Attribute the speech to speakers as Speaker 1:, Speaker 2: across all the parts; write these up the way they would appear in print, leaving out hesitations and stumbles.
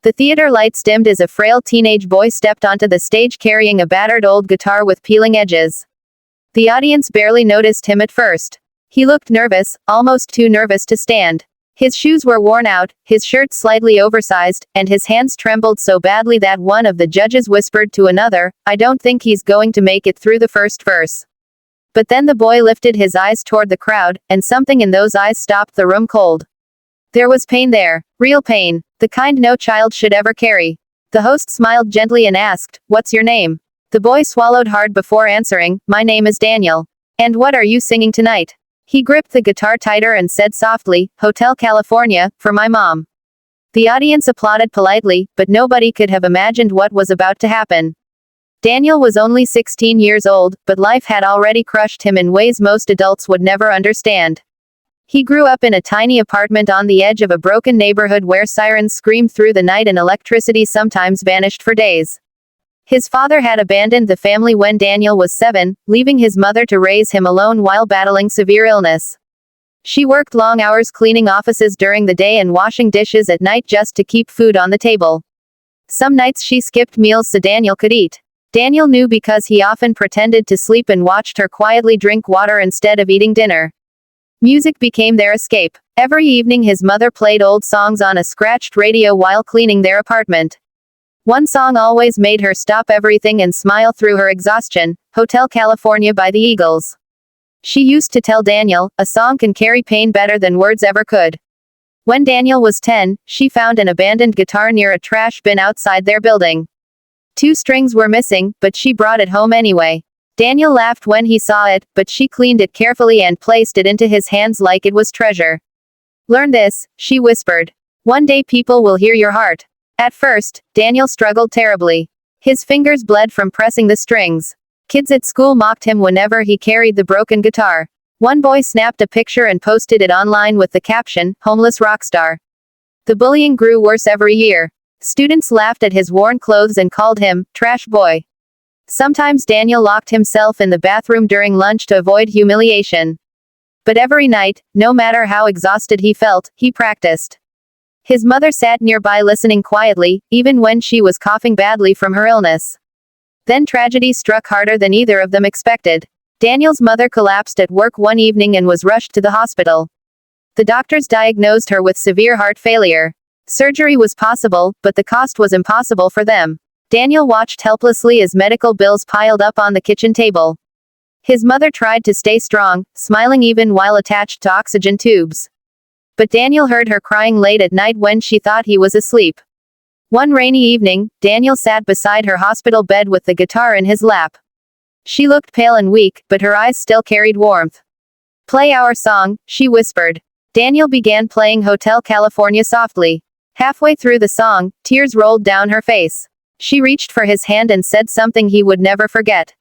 Speaker 1: The theater lights dimmed as a frail teenage boy stepped onto the stage carrying a battered old guitar with peeling edges. The audience barely noticed him at first. He looked nervous, almost too nervous to stand. His shoes were worn out, his shirt slightly oversized, and his hands trembled so badly that one of the judges whispered to another, "I don't think he's going to make it through the first verse." But then the boy lifted his eyes toward the crowd, and something in those eyes stopped the room cold. There was pain there. Real pain. The kind no child should ever carry. The host smiled gently and asked, "What's your name?" The boy swallowed hard before answering, "My name is Daniel. And what are you singing tonight?" He gripped the guitar tighter and said softly, "Hotel California, for my mom." The audience applauded politely, but nobody could have imagined what was about to happen. Daniel was only 16 years old, but life had already crushed him in ways most adults would never understand. He grew up in a tiny apartment on the edge of a broken neighborhood where sirens screamed through the night and electricity sometimes vanished for days. His father had abandoned the family when Daniel was 7, leaving his mother to raise him alone while battling severe illness. She worked long hours cleaning offices during the day and washing dishes at night just to keep food on the table. Some nights she skipped meals so Daniel could eat. Daniel knew because he often pretended to sleep and watched her quietly drink water instead of eating dinner. Music became their escape. Every evening his mother played old songs on a scratched radio while cleaning their apartment. One song always made her stop everything and smile through her exhaustion, Hotel California by the Eagles. She used to tell Daniel, "A song can carry pain better than words ever could." When Daniel was 10, she found an abandoned guitar near a trash bin outside their building. 2 strings were missing, but she brought it home anyway. Daniel laughed when he saw it, but she cleaned it carefully and placed it into his hands like it was treasure. "Learn this," she whispered. "One day people will hear your heart." At first, Daniel struggled terribly. His fingers bled from pressing the strings. Kids at school mocked him whenever he carried the broken guitar. One boy snapped a picture and posted it online with the caption, "Homeless rockstar." The bullying grew worse every year. Students laughed at his worn clothes and called him, "Trash boy." Sometimes Daniel locked himself in the bathroom during lunch to avoid humiliation. But every night, no matter how exhausted he felt, he practiced. His mother sat nearby listening quietly, even when she was coughing badly from her illness. Then tragedy struck harder than either of them expected. Daniel's mother collapsed at work one evening and was rushed to the hospital. The doctors diagnosed her with severe heart failure. Surgery was possible, but the cost was impossible for them. Daniel watched helplessly as medical bills piled up on the kitchen table. His mother tried to stay strong, smiling even while attached to oxygen tubes. But Daniel heard her crying late at night when she thought he was asleep. One rainy evening, Daniel sat beside her hospital bed with the guitar in his lap. She looked pale and weak, but her eyes still carried warmth. "Play our song," she whispered. Daniel began playing Hotel California softly. Halfway through the song, tears rolled down her face. She reached for his hand and said something he would never forget.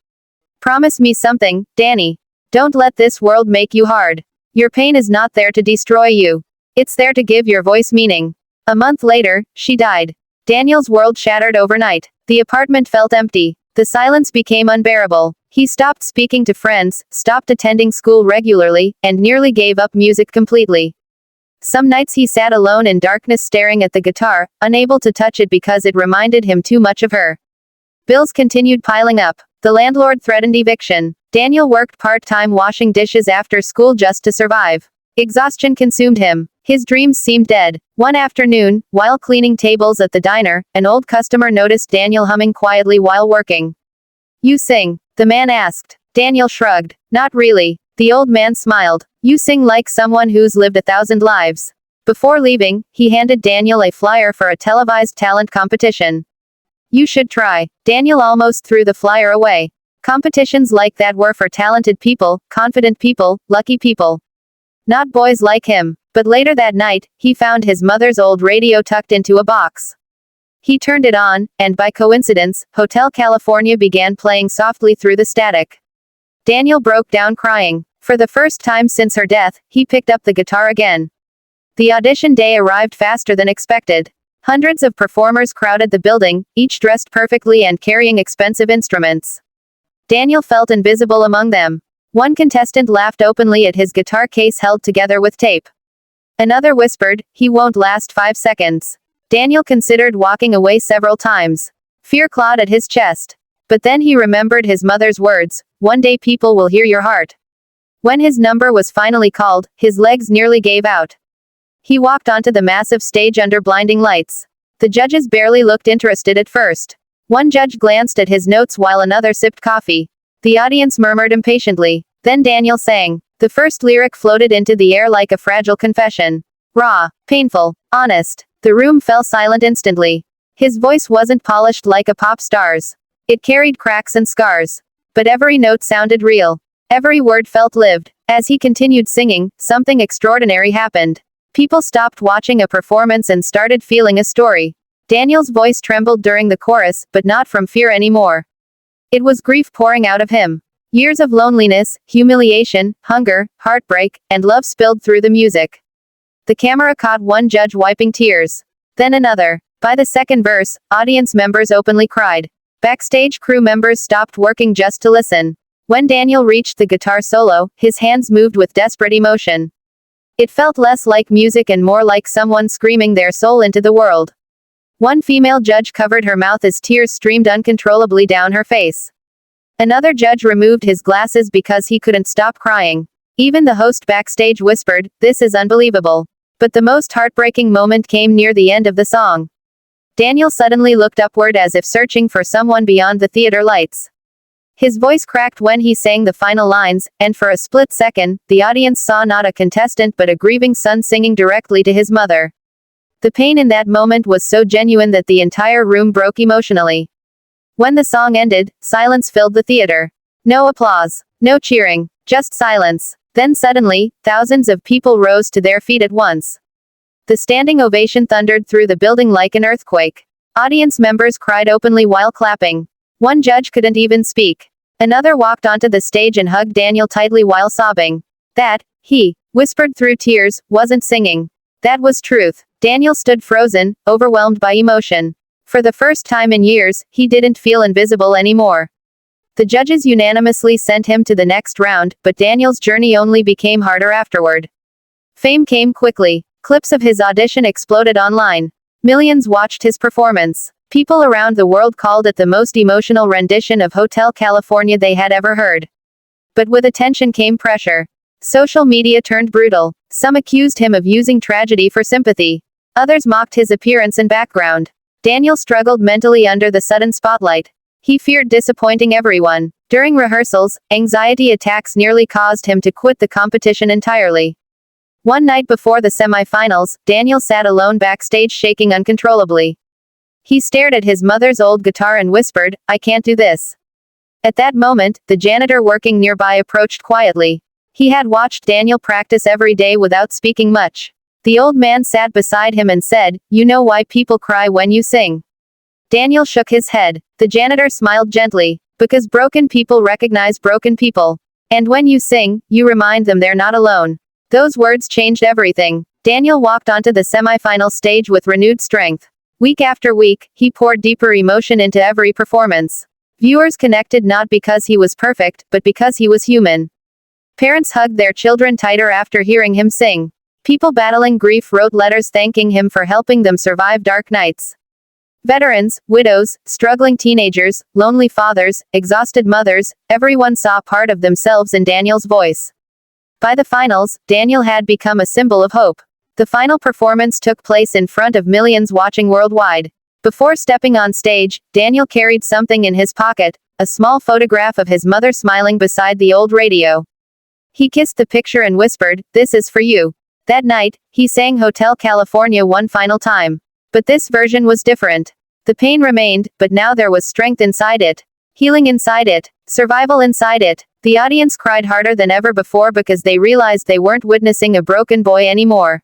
Speaker 1: "Promise me something, Danny. Don't let this world make you hard. Your pain is not there to destroy you. It's there to give your voice meaning." A month later, she died. Daniel's world shattered overnight. The apartment felt empty. The silence became unbearable. He stopped speaking to friends, stopped attending school regularly, and nearly gave up music completely. Some nights he sat alone in darkness staring at the guitar, unable to touch it because it reminded him too much of her. Bills continued piling up. The landlord threatened eviction. Daniel worked part-time washing dishes after school just to survive. Exhaustion consumed him. His dreams seemed dead. One afternoon, while cleaning tables at the diner, an old customer noticed Daniel humming quietly while working. "You sing?" the man asked. Daniel shrugged. "Not really." The old man smiled. "You sing like someone who's lived 1,000 lives." Before leaving, he handed Daniel a flyer for a televised talent competition. "You should try." Daniel almost threw the flyer away. Competitions like that were for talented people, confident people, lucky people. Not boys like him. But later that night, he found his mother's old radio tucked into a box. He turned it on, and by coincidence, Hotel California began playing softly through the static. Daniel broke down crying. For the first time since her death, he picked up the guitar again. The audition day arrived faster than expected. Hundreds of performers crowded the building, each dressed perfectly and carrying expensive instruments. Daniel felt invisible among them. One contestant laughed openly at his guitar case held together with tape. Another whispered, "He won't last 5 seconds." Daniel considered walking away several times. Fear clawed at his chest. But then he remembered his mother's words, "One day people will hear your heart." When his number was finally called, his legs nearly gave out. He walked onto the massive stage under blinding lights. The judges barely looked interested at first. One judge glanced at his notes while another sipped coffee. The audience murmured impatiently. Then Daniel sang. The first lyric floated into the air like a fragile confession. Raw, painful, honest. The room fell silent instantly. His voice wasn't polished like a pop star's. It carried cracks and scars. But every note sounded real. Every word felt lived. As he continued singing, something extraordinary happened. People stopped watching a performance and started feeling a story. Daniel's voice trembled during the chorus, but not from fear anymore. It was grief pouring out of him. Years of loneliness, humiliation, hunger, heartbreak, and love spilled through the music. The camera caught one judge wiping tears. Then another. By the second verse, audience members openly cried. Backstage crew members stopped working just to listen. When Daniel reached the guitar solo, his hands moved with desperate emotion. It felt less like music and more like someone screaming their soul into the world. One female judge covered her mouth as tears streamed uncontrollably down her face. Another judge removed his glasses because he couldn't stop crying. Even the host backstage whispered, "This is unbelievable." But the most heartbreaking moment came near the end of the song. Daniel suddenly looked upward as if searching for someone beyond the theater lights. His voice cracked when he sang the final lines, and for a split second, the audience saw not a contestant but a grieving son singing directly to his mother. The pain in that moment was so genuine that the entire room broke emotionally. When the song ended, silence filled the theater. No applause. No cheering. Just silence. Then suddenly, thousands of people rose to their feet at once. The standing ovation thundered through the building like an earthquake. Audience members cried openly while clapping. One judge couldn't even speak. Another walked onto the stage and hugged Daniel tightly while sobbing. That, he whispered through tears, wasn't singing. That was truth. Daniel stood frozen, overwhelmed by emotion. For the first time in years, he didn't feel invisible anymore. The judges unanimously sent him to the next round, but Daniel's journey only became harder afterward. Fame came quickly. Clips of his audition exploded online. Millions watched his performance. People around the world called it the most emotional rendition of Hotel California they had ever heard. But with attention came pressure. Social media turned brutal. Some accused him of using tragedy for sympathy. Others mocked his appearance and background. Daniel struggled mentally under the sudden spotlight. He feared disappointing everyone. During rehearsals, anxiety attacks nearly caused him to quit the competition entirely. One night before the semifinals, Daniel sat alone backstage shaking uncontrollably. He stared at his mother's old guitar and whispered, "I can't do this." At that moment, the janitor working nearby approached quietly. He had watched Daniel practice every day without speaking much. The old man sat beside him and said, "You know why people cry when you sing?" Daniel shook his head. The janitor smiled gently. "Because broken people recognize broken people. And when you sing, you remind them they're not alone." Those words changed everything. Daniel walked onto the semifinal stage with renewed strength. Week after week, he poured deeper emotion into every performance. Viewers connected not because he was perfect, but because he was human. Parents hugged their children tighter after hearing him sing. People battling grief wrote letters thanking him for helping them survive dark nights. Veterans, widows, struggling teenagers, lonely fathers, exhausted mothers, everyone saw part of themselves in Daniel's voice. By the finals, Daniel had become a symbol of hope. The final performance took place in front of millions watching worldwide. Before stepping on stage, Daniel carried something in his pocket, a small photograph of his mother smiling beside the old radio. He kissed the picture and whispered, "This is for you." That night, he sang Hotel California one final time. But this version was different. The pain remained, but now there was strength inside it. Healing inside it. Survival inside it. The audience cried harder than ever before because they realized they weren't witnessing a broken boy anymore.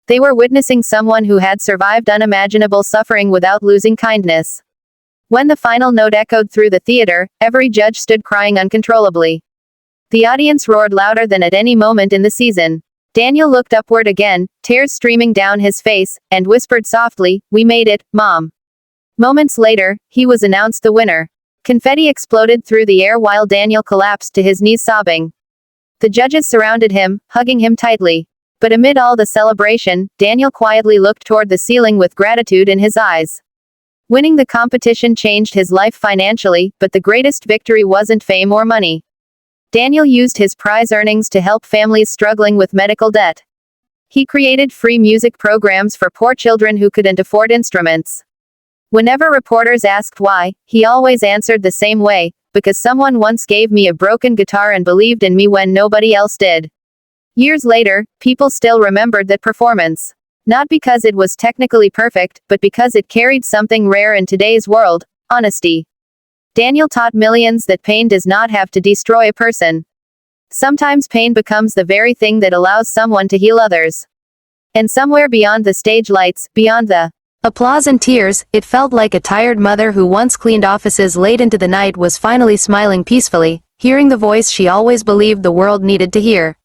Speaker 1: They were witnessing someone who had survived unimaginable suffering without losing kindness. When the final note echoed through the theater, every judge stood crying uncontrollably. The audience roared louder than at any moment in the season. Daniel looked upward again, tears streaming down his face, and whispered softly, "We made it, Mom." Moments later, he was announced the winner. Confetti exploded through the air while Daniel collapsed to his knees sobbing. The judges surrounded him, hugging him tightly. But amid all the celebration, Daniel quietly looked toward the ceiling with gratitude in his eyes. Winning the competition changed his life financially, but the greatest victory wasn't fame or money. Daniel used his prize earnings to help families struggling with medical debt. He created free music programs for poor children who couldn't afford instruments. Whenever reporters asked why, he always answered the same way: because someone once gave me a broken guitar and believed in me when nobody else did. Years later, people still remembered that performance. Not because it was technically perfect, but because it carried something rare in today's world: honesty. Daniel taught millions that pain does not have to destroy a person. Sometimes pain becomes the very thing that allows someone to heal others. And somewhere beyond the stage lights, beyond the applause and tears, it felt like a tired mother who once cleaned offices late into the night was finally smiling peacefully, hearing the voice she always believed the world needed to hear.